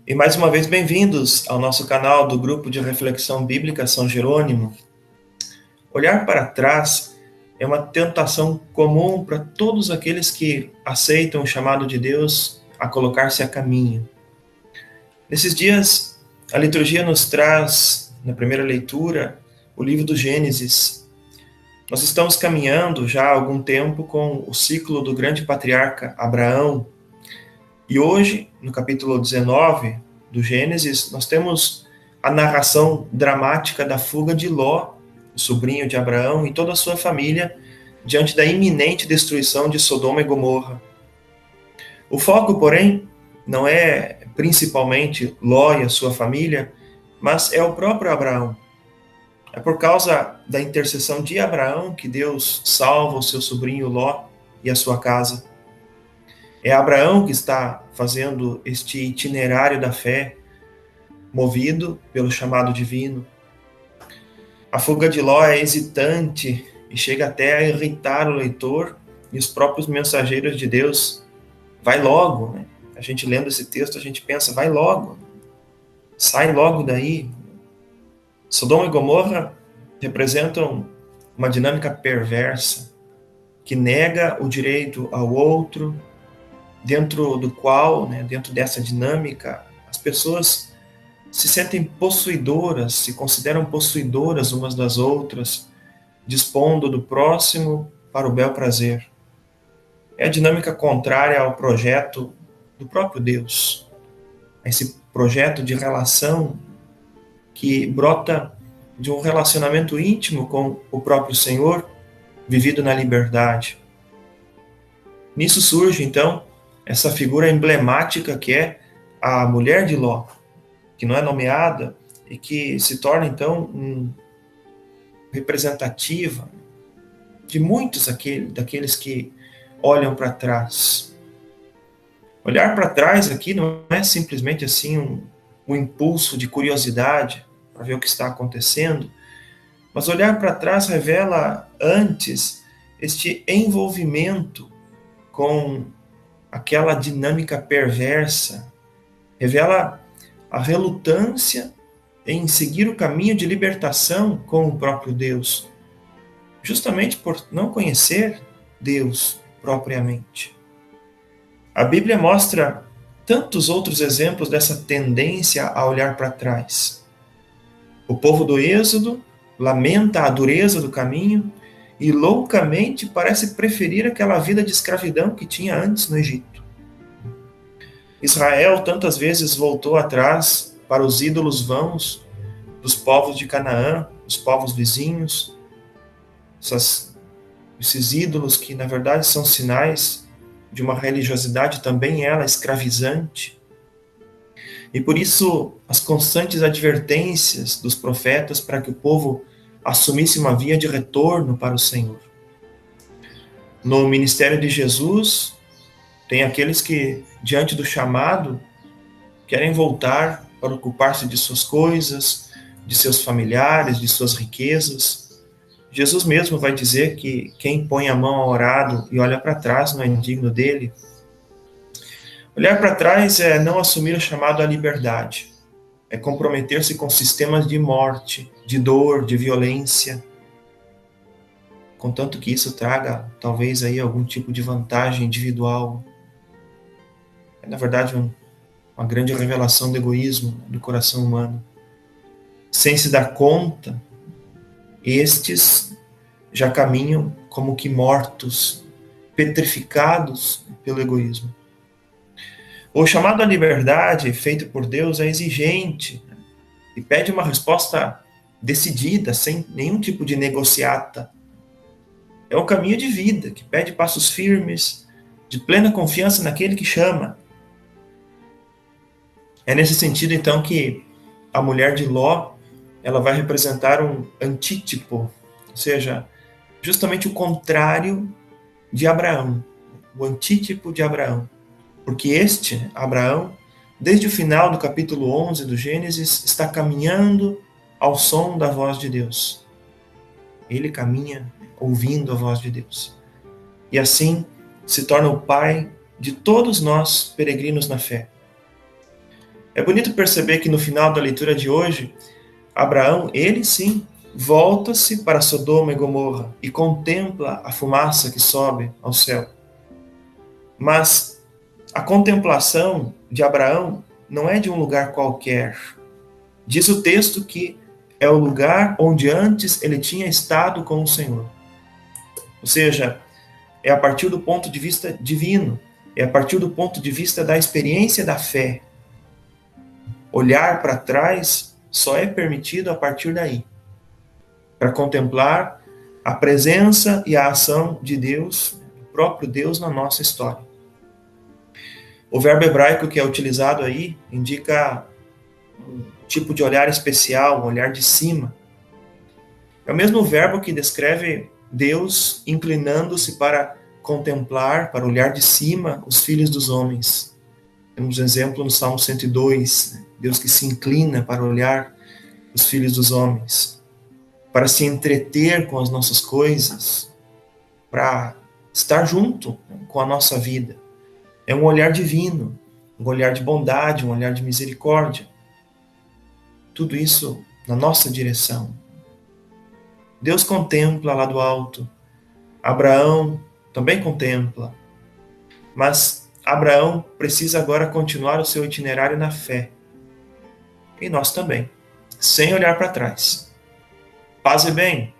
E mais uma vez, bem-vindos ao nosso canal do Grupo de Reflexão Bíblica São Jerônimo. Olhar para trás é uma tentação comum para todos aqueles que aceitam o chamado de Deus a colocar-se a caminho. Nesses dias, a liturgia nos traz, na primeira leitura, o livro do Gênesis. Nós estamos caminhando já há algum tempo com o ciclo do grande patriarca Abraão. E hoje, no capítulo 19 do Gênesis, nós temos a narração dramática da fuga de Ló, o sobrinho de Abraão, e toda a sua família, diante da iminente destruição de Sodoma e Gomorra. O foco, porém, não é principalmente Ló e a sua família, mas é o próprio Abraão. É por causa da intercessão de Abraão que Deus salva o seu sobrinho Ló e a sua casa. É Abraão que está fazendo este itinerário da fé, movido pelo chamado divino. A fuga de Ló é hesitante e chega até a irritar o leitor e os próprios mensageiros de Deus. Vai logo, né? A gente lendo esse texto, a gente pensa, vai logo, sai logo daí. Sodoma e Gomorra representam uma dinâmica perversa que nega o direito ao outro, dentro do qual, dentro dessa dinâmica, as pessoas se sentem possuidoras, se consideram possuidoras umas das outras, dispondo do próximo para o bel prazer. É a dinâmica contrária ao projeto do próprio Deus, a esse projeto de relação que brota de um relacionamento íntimo com o próprio Senhor, vivido na liberdade. Nisso surge, então, essa figura emblemática que é a mulher de Ló, que não é nomeada e que se torna, então, representativa de muitos daqueles que olham para trás. Olhar para trás aqui não é simplesmente assim um impulso de curiosidade para ver o que está acontecendo, mas olhar para trás revela antes este envolvimento com aquela dinâmica perversa, revela a relutância em seguir o caminho de libertação com o próprio Deus, justamente por não conhecer Deus propriamente. A Bíblia mostra tantos outros exemplos dessa tendência a olhar para trás. O povo do Êxodo lamenta a dureza do caminho e loucamente parece preferir aquela vida de escravidão que tinha antes no Egito. Israel tantas vezes voltou atrás para os ídolos vãos dos povos de Canaã, os povos vizinhos, esses ídolos que na verdade são sinais de uma religiosidade também ela escravizante. E por isso as constantes advertências dos profetas para que o povo assumisse uma via de retorno para o Senhor. No ministério de Jesus, tem aqueles que, diante do chamado, querem voltar para ocupar-se de suas coisas, de seus familiares, de suas riquezas. Jesus mesmo vai dizer que quem põe a mão ao arado e olha para trás não é digno dele. Olhar para trás é não assumir o chamado à liberdade, é comprometer-se com sistemas de morte, de dor, de violência, contanto que isso traga talvez aí algum tipo de vantagem individual. É na verdade uma grande revelação do egoísmo do coração humano. Sem se dar conta, estes já caminham como que mortos, petrificados pelo egoísmo. O chamado à liberdade feito por Deus é exigente e pede uma resposta decidida, sem nenhum tipo de negociata. É um caminho de vida que pede passos firmes, de plena confiança naquele que chama. É nesse sentido, então, que a mulher de Ló, ela vai representar um antítipo, ou seja, justamente o contrário de Abraão, o antítipo de Abraão. Porque este, Abraão, desde o final do capítulo 11 do Gênesis, está caminhando ao som da voz de Deus. Ele caminha ouvindo a voz de Deus. E assim se torna o pai de todos nós peregrinos na fé. É bonito perceber que no final da leitura de hoje, Abraão, ele sim, volta-se para Sodoma e Gomorra e contempla a fumaça que sobe ao céu. Mas a contemplação de Abraão não é de um lugar qualquer. Diz o texto que é o lugar onde antes ele tinha estado com o Senhor. Ou seja, é a partir do ponto de vista divino, é a partir do ponto de vista da experiência da fé. Olhar para trás só é permitido a partir daí, para contemplar a presença e a ação de Deus, do próprio Deus na nossa história. O verbo hebraico que é utilizado aí indica um tipo de olhar especial, um olhar de cima. É o mesmo verbo que descreve Deus inclinando-se para contemplar, para olhar de cima os filhos dos homens. Temos um exemplo no Salmo 102, Deus que se inclina para olhar os filhos dos homens, para se entreter com as nossas coisas, para estar junto com a nossa vida. É um olhar divino, um olhar de bondade, um olhar de misericórdia. Tudo isso na nossa direção. Deus contempla lá do alto. Abraão também contempla. Mas Abraão precisa agora continuar o seu itinerário na fé. E nós também, sem olhar para trás. Paz e bem.